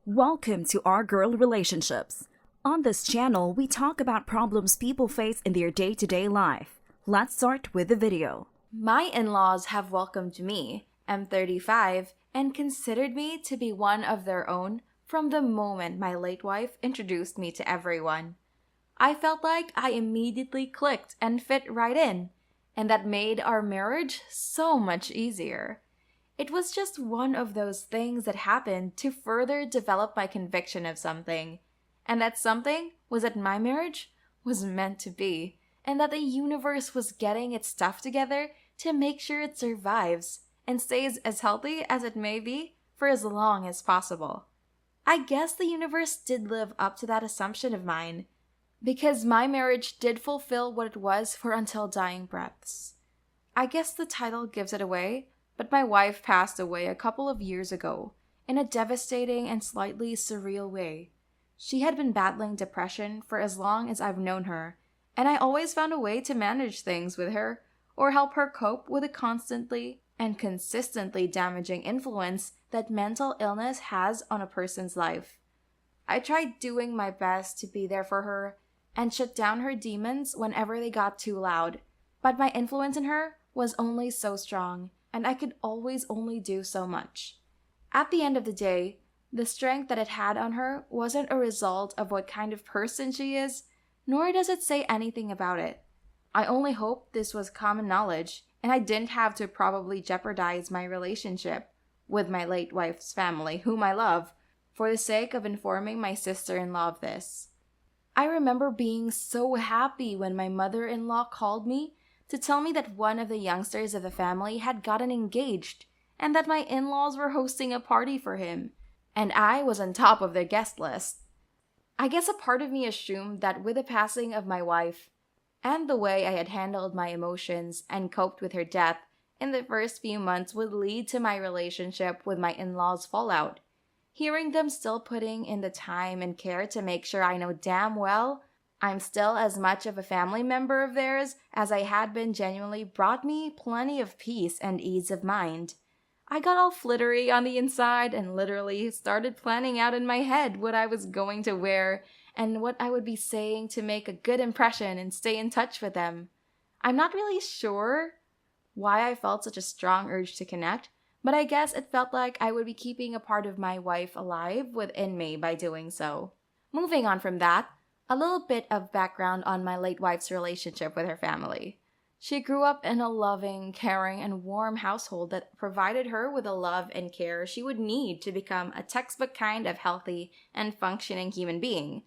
Welcome to Our Girl Relationships. On this channel, we talk about problems people face in their day-to-day life. Let's start with the video. My in-laws have welcomed me, I'm 35, and considered me to be one of their own from the moment my late wife introduced me to everyone. I felt like I immediately clicked and fit right in, and that made our marriage so much easier. It was just one of those things that happened to further develop my conviction of something, and that something was that my marriage was meant to be, and that the universe was getting its stuff together to make sure it survives and stays as healthy as it may be for as long as possible. I guess the universe did live up to that assumption of mine, because my marriage did fulfill what it was for until dying breaths. I guess the title gives it away, but my wife passed away a couple of years ago in a devastating and slightly surreal way. She had been battling depression for as long as I've known her, and I always found a way to manage things with her or help her cope with the constantly and consistently damaging influence that mental illness has on a person's life. I tried doing my best to be there for her and shut down her demons whenever they got too loud, but my influence in her was only so strong, and I could always only do so much. At the end of the day, the strength that it had on her wasn't a result of what kind of person she is, nor does it say anything about it. I only hope this was common knowledge, and I didn't have to probably jeopardize my relationship with my late wife's family, whom I love, for the sake of informing my sister-in-law of this. I remember being so happy when my mother-in-law called me to tell me that one of the youngsters of the family had gotten engaged and that my in-laws were hosting a party for him, and I was on top of their guest list. I guess a part of me assumed that with the passing of my wife and the way I had handled my emotions and coped with her death in the first few months would lead to my relationship with my in-laws' fallout. Hearing them still putting in the time and care to make sure I know damn well I'm still as much of a family member of theirs as I had been genuinely brought me plenty of peace and ease of mind. I got all flittery on the inside and literally started planning out in my head what I was going to wear and what I would be saying to make a good impression and stay in touch with them. I'm not really sure why I felt such a strong urge to connect, but I guess it felt like I would be keeping a part of my wife alive within me by doing so. Moving on from that, a little bit of background on my late wife's relationship with her family. She grew up in a loving, caring, and warm household that provided her with the love and care she would need to become a textbook kind of healthy and functioning human being,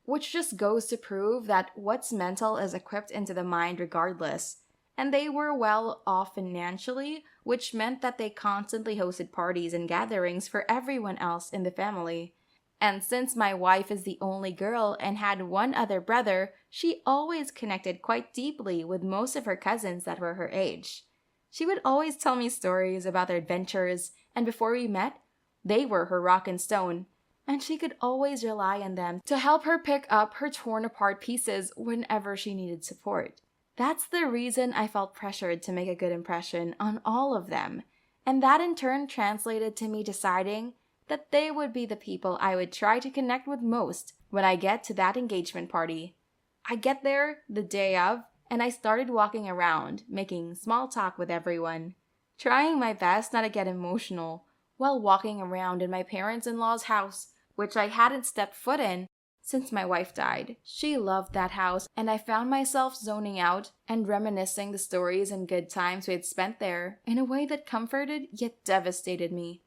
which just goes to prove that what's mental is equipped into the mind regardless. And they were well off financially, which meant that they constantly hosted parties and gatherings for everyone else in the family. And since my wife is the only girl and had one other brother, she always connected quite deeply with most of her cousins that were her age. She would always tell me stories about their adventures, and before we met, they were her rock and stone, and she could always rely on them to help her pick up her torn-apart pieces whenever she needed support. That's the reason I felt pressured to make a good impression on all of them, and that in turn translated to me deciding that they would be the people I would try to connect with most when I get to that engagement party. I get there the day of, and I started walking around, making small talk with everyone, trying my best not to get emotional while walking around in my parents-in-law's house, which I hadn't stepped foot in since my wife died. She loved that house, and I found myself zoning out and reminiscing the stories and good times we had spent there in a way that comforted yet devastated me.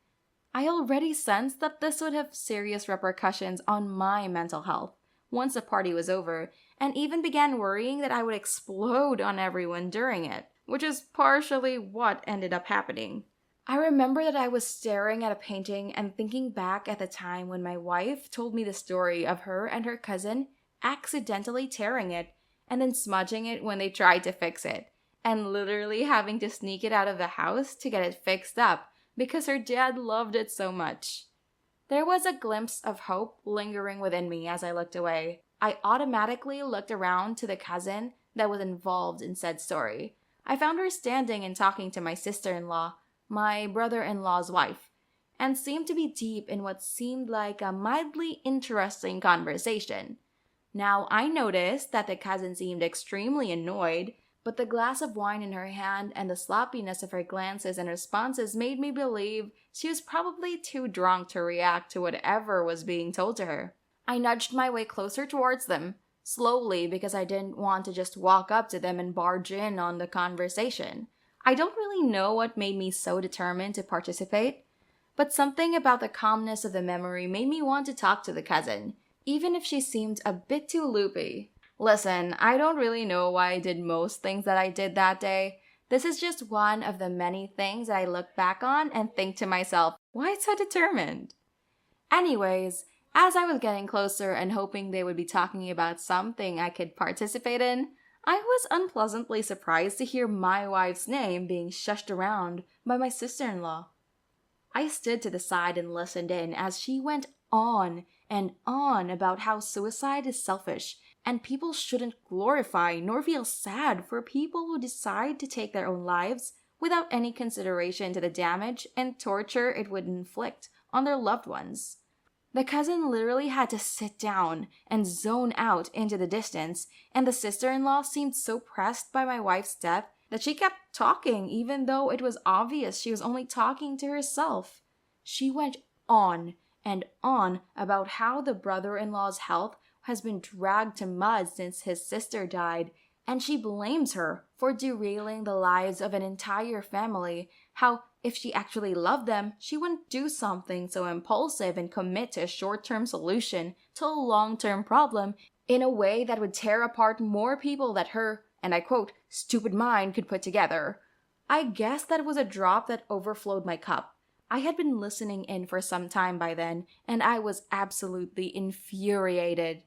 I already sensed that this would have serious repercussions on my mental health once the party was over, and even began worrying that I would explode on everyone during it, which is partially what ended up happening. I remember that I was staring at a painting and thinking back at the time when my wife told me the story of her and her cousin accidentally tearing it and then smudging it when they tried to fix it, and literally having to sneak it out of the house to get it fixed up because her dad loved it so much. There was a glimpse of hope lingering within me as I looked away. I automatically looked around to the cousin that was involved in said story. I found her standing and talking to my sister-in-law, my brother-in-law's wife, and seemed to be deep in what seemed like a mildly interesting conversation. Now, I noticed that the cousin seemed extremely annoyed, but the glass of wine in her hand and the sloppiness of her glances and responses made me believe she was probably too drunk to react to whatever was being told to her. I nudged my way closer towards them, slowly because I didn't want to just walk up to them and barge in on the conversation. I don't really know what made me so determined to participate, but something about the calmness of the memory made me want to talk to the cousin, even if she seemed a bit too loopy. Listen, I don't really know why I did most things that I did that day. This is just one of the many things that I look back on and think to myself, why so determined? Anyways, as I was getting closer and hoping they would be talking about something I could participate in, I was unpleasantly surprised to hear my wife's name being shushed around by my sister-in-law. I stood to the side and listened in as she went on and on about how suicide is selfish and people shouldn't glorify nor feel sad for people who decide to take their own lives without any consideration to the damage and torture it would inflict on their loved ones. The cousin literally had to sit down and zone out into the distance, and the sister-in-law seemed so pressed by my wife's death that she kept talking even though it was obvious she was only talking to herself. She went on and on about how the brother-in-law's health has been dragged to mud since his sister died, and she blames her for derailing the lives of an entire family, how if she actually loved them, she wouldn't do something so impulsive and commit to a short-term solution to a long-term problem in a way that would tear apart more people that her, and I quote, stupid mind could put together. I guess that was a drop that overflowed my cup. I had been listening in for some time by then, and I was absolutely infuriated.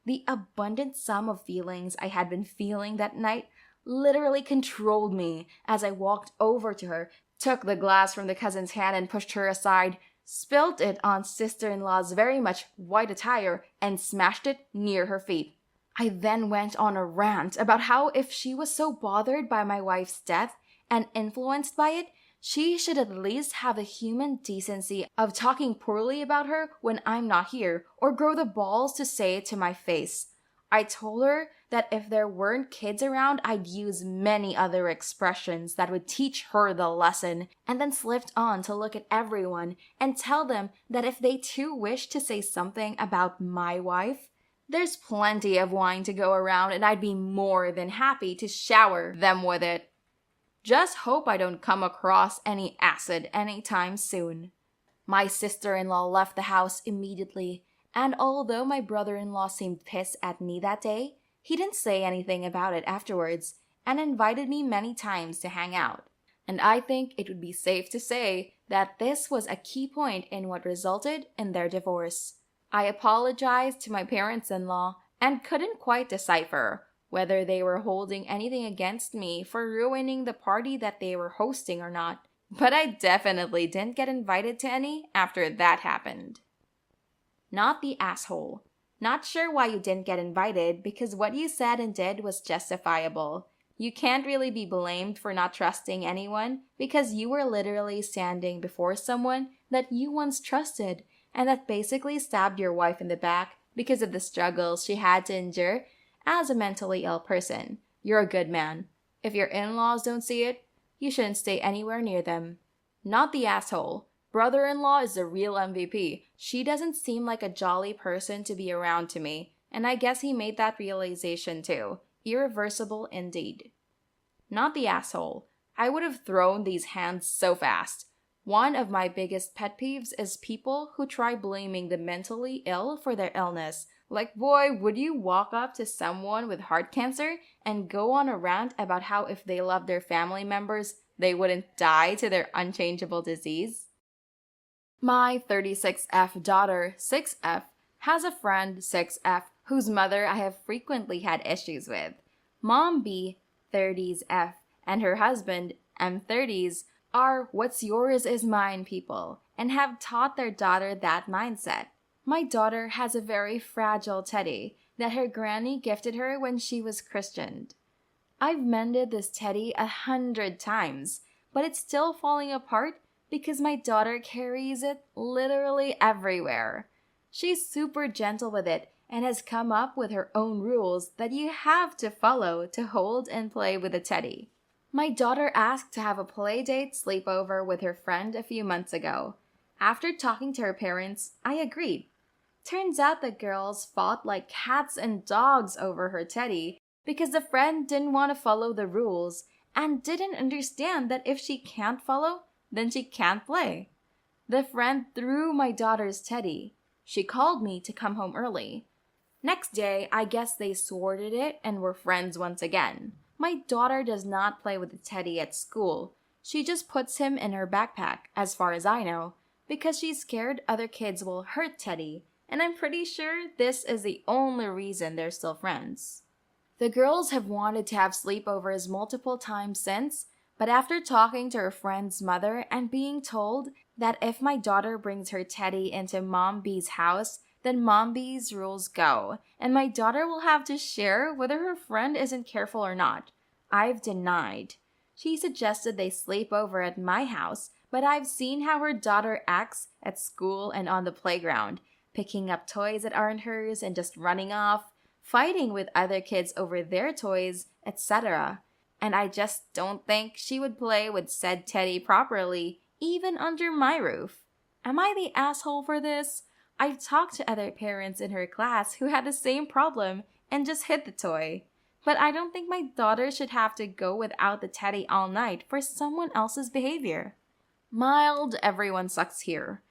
The abundant sum of feelings I had been feeling that night literally controlled me as I walked over to her, took the glass from the cousin's hand and pushed her aside, spilled it on sister-in-law's very much white attire, and smashed it near her feet. I then went on a rant about how if she was so bothered by my wife's death and influenced by it, she should at least have the human decency of talking poorly about her when I'm not here, or grow the balls to say it to my face. I told her that if there weren't kids around, I'd use many other expressions that would teach her the lesson, and then slipped on to look at everyone and tell them that if they too wish to say something about my wife, there's plenty of wine to go around and I'd be more than happy to shower them with it. Just hope I don't come across any acid anytime soon. My sister-in-law left the house immediately, and although my brother-in-law seemed pissed at me that day, he didn't say anything about it afterwards and invited me many times to hang out. And I think it would be safe to say that this was a key point in what resulted in their divorce. I apologized to my parents-in-law and couldn't quite decipher whether they were holding anything against me for ruining the party that they were hosting or not. But I definitely didn't get invited to any after that happened. Not the asshole. Not sure why you didn't get invited because what you said and did was justifiable. You can't really be blamed for not trusting anyone because you were literally standing before someone that you once trusted and that basically stabbed your wife in the back because of the struggles she had to endure as a mentally ill person. You're a good man. If your in-laws don't see it, you shouldn't stay anywhere near them. Not the asshole. Brother-in-law is the real MVP. She doesn't seem like a jolly person to be around to me, and I guess he made that realization too. Irreversible indeed. Not the asshole. I would have thrown these hands so fast. One of my biggest pet peeves is people who try blaming the mentally ill for their illness. Like, boy, would you walk up to someone with heart cancer and go on a rant about how if they loved their family members, they wouldn't die to their unchangeable disease? My 36F daughter, 6F, has a friend, 6F, whose mother I have frequently had issues with. Mom B, 30s F, and her husband, M30s, are what's yours is mine people, and have taught their daughter that mindset. My daughter has a very fragile teddy that her granny gifted her when she was christened. I've mended this teddy 100 times, but it's still falling apart because my daughter carries it literally everywhere. She's super gentle with it and has come up with her own rules that you have to follow to hold and play with the teddy. My daughter asked to have a play date sleepover with her friend a few months ago. After talking to her parents, I agreed. Turns out the girls fought like cats and dogs over her teddy because the friend didn't want to follow the rules and didn't understand that if she can't follow, then she can't play. The friend threw my daughter's teddy. She called me to come home early. Next day, I guess they sorted it and were friends once again. My daughter does not play with the teddy at school. She just puts him in her backpack, as far as I know, because she's scared other kids will hurt Teddy, and I'm pretty sure this is the only reason they're still friends. The girls have wanted to have sleepovers multiple times since, but after talking to her friend's mother and being told that if my daughter brings her teddy into Mom B's house, then Mom B's rules go, and my daughter will have to share whether her friend isn't careful or not. I've denied. She suggested they sleep over at my house, but I've seen how her daughter acts at school and on the playground, picking up toys that aren't hers and just running off, fighting with other kids over their toys, etc. And I just don't think she would play with said teddy properly, even under my roof. Am I the asshole for this? I've talked to other parents in her class who had the same problem and just hid the toy. But I don't think my daughter should have to go without the teddy all night for someone else's behavior. Mild, everyone sucks here.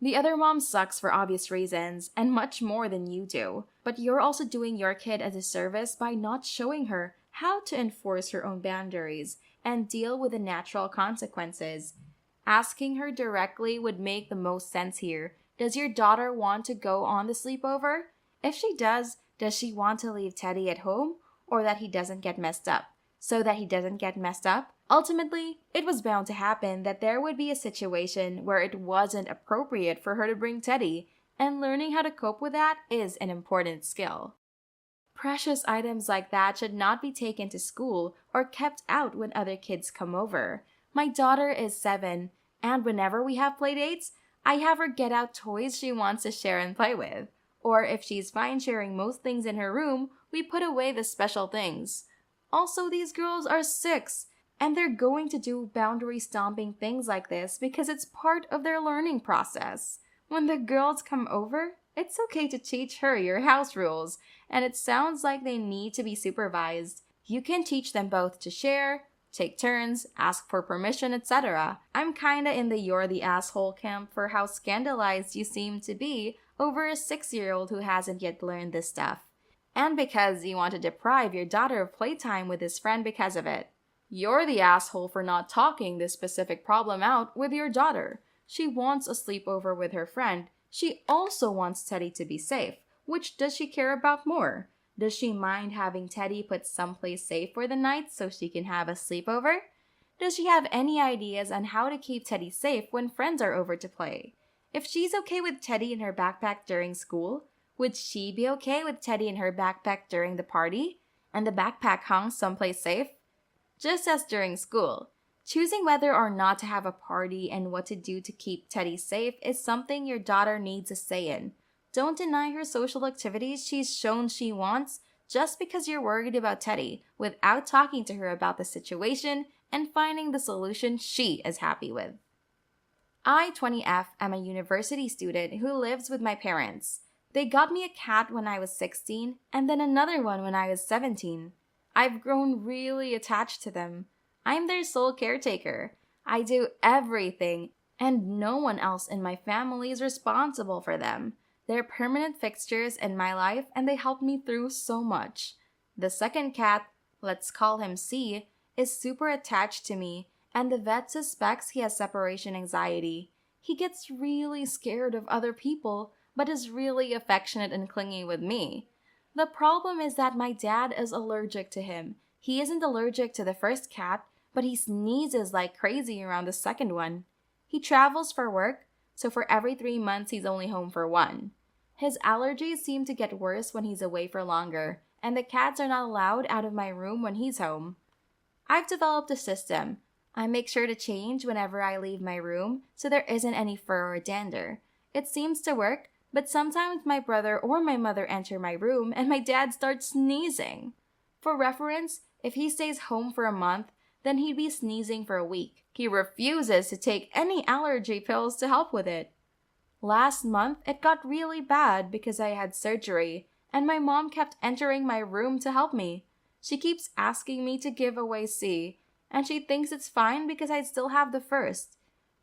The other mom sucks for obvious reasons, and much more than you do. But you're also doing your kid a disservice by not showing her how to enforce her own boundaries and deal with the natural consequences. Asking her directly would make the most sense here. Does your daughter want to go on the sleepover? If she does she want to leave Teddy at home or that he doesn't get messed up? So that he doesn't get messed up? Ultimately, it was bound to happen that there would be a situation where it wasn't appropriate for her to bring Teddy, and learning how to cope with that is an important skill. Precious items like that should not be taken to school or kept out when other kids come over. My daughter is 7, and whenever we have play dates, I have her get out toys she wants to share and play with. Or if she's fine sharing most things in her room, we put away the special things. Also, these girls are 6, and they're going to do boundary stomping things like this because it's part of their learning process. When the girls come over, it's okay to teach her your house rules, and it sounds like they need to be supervised. You can teach them both to share, take turns, ask for permission, etc. I'm kinda in the you're the asshole camp for how scandalized you seem to be over a 6-year-old who hasn't yet learned this stuff. And because you want to deprive your daughter of playtime with his friend because of it. You're the asshole for not talking this specific problem out with your daughter. She wants a sleepover with her friend. She also wants Teddy to be safe. Which does she care about more? Does she mind having Teddy put someplace safe for the night so she can have a sleepover? Does she have any ideas on how to keep Teddy safe when friends are over to play? If she's okay with Teddy in her backpack during school, would she be okay with Teddy in her backpack during the party? And the backpack hung someplace safe? Just as during school, choosing whether or not to have a party and what to do to keep Teddy safe is something your daughter needs a say in. Don't deny her social activities she's shown she wants just because you're worried about Teddy without talking to her about the situation and finding the solution she is happy with. I, 20F, am a university student who lives with my parents. They got me a cat when I was 16 and then another one when I was 17. I've grown really attached to them. I'm their sole caretaker. I do everything, and no one else in my family is responsible for them. They're permanent fixtures in my life, and they help me through so much. The second cat, let's call him C, is super attached to me, and the vet suspects he has separation anxiety. He gets really scared of other people, but is really affectionate and clingy with me. The problem is that my dad is allergic to him. He isn't allergic to the first cat, but he sneezes like crazy around the second one. He travels for work, so for every 3 months he's only home for 1. His allergies seem to get worse when he's away for longer, and the cats are not allowed out of my room when he's home. I've developed a system. I make sure to change whenever I leave my room so there isn't any fur or dander. It seems to work, but sometimes my brother or my mother enter my room and my dad starts sneezing. For reference, if he stays home for a month, then he'd be sneezing for a week. He refuses to take any allergy pills to help with it. Last month, it got really bad because I had surgery, and my mom kept entering my room to help me. She keeps asking me to give away C, and she thinks it's fine because I still have the first.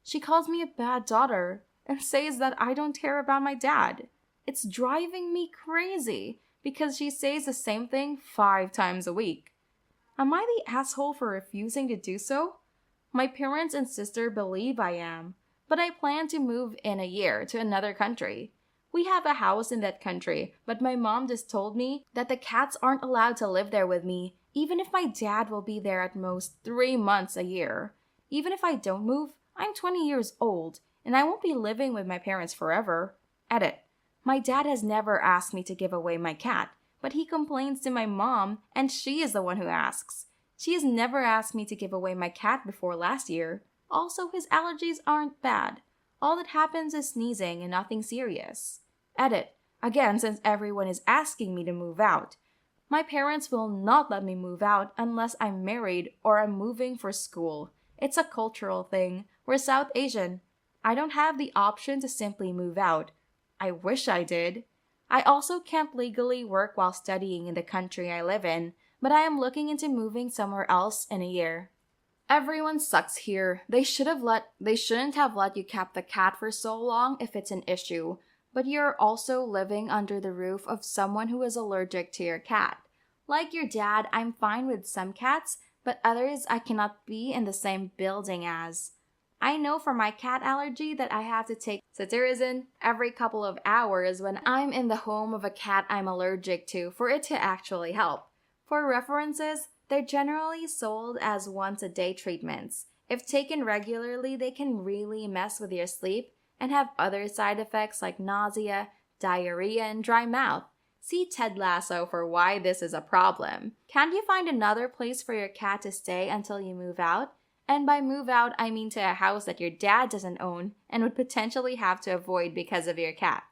She calls me a bad daughter and says that I don't care about my dad. It's driving me crazy because she says the same thing 5 times a week. Am I the asshole for refusing to do so? My parents and sister believe I am, but I plan to move in a year to another country. We have a house in that country, but my mom just told me that the cats aren't allowed to live there with me, even if my dad will be there at most 3 months a year. Even if I don't move, I'm 20 years old, and I won't be living with my parents forever. Edit. My dad has never asked me to give away my cat, but he complains to my mom, and she is the one who asks. She has never asked me to give away my cat before last year. Also, his allergies aren't bad. All that happens is sneezing and nothing serious. Edit. Again, since everyone is asking me to move out. My parents will not let me move out unless I'm married or I'm moving for school. It's a cultural thing. We're South Asian. I don't have the option to simply move out. I wish I did. I also can't legally work while studying in the country I live in, but I am looking into moving somewhere else in a year. Everyone sucks here. They shouldn't have let you keep the cat for so long if it's an issue, but you're also living under the roof of someone who is allergic to your cat. Like your dad, I'm fine with some cats, but others I cannot be in the same building as. I know for my cat allergy that I have to take cetirizine every couple of hours when I'm in the home of a cat I'm allergic to for it to actually help. For references, they're generally sold as once-a-day treatments. If taken regularly, they can really mess with your sleep and have other side effects like nausea, diarrhea, and dry mouth. See Ted Lasso for why this is a problem. Can't you find another place for your cat to stay until you move out? And by move out, I mean to a house that your dad doesn't own and would potentially have to avoid because of your cat.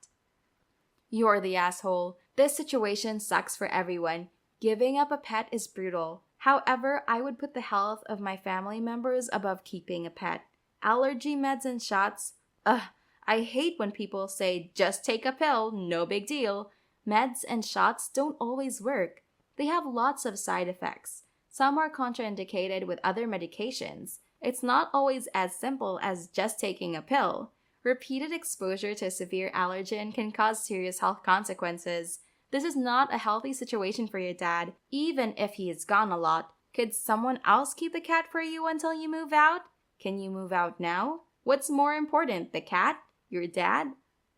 You're the asshole. This situation sucks for everyone. Giving up a pet is brutal. However, I would put the health of my family members above keeping a pet. Allergy meds and shots? I hate when people say, just take a pill, no big deal. Meds and shots don't always work. They have lots of side effects. Some are contraindicated with other medications. It's not always as simple as just taking a pill. Repeated exposure to a severe allergen can cause serious health consequences. This is not a healthy situation for your dad, even if he is gone a lot. Could someone else keep the cat for you until you move out? Can you move out now? What's more important, the cat? Your dad?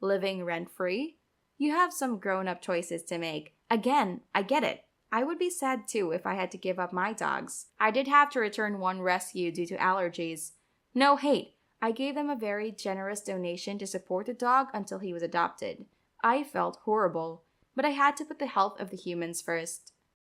Living rent-free? You have some grown-up choices to make. Again, I get it. I would be sad too if I had to give up my dogs. I did have to return one rescue due to allergies. No hate. I gave them a very generous donation to support the dog until he was adopted. I felt horrible, but I had to put the health of the humans first.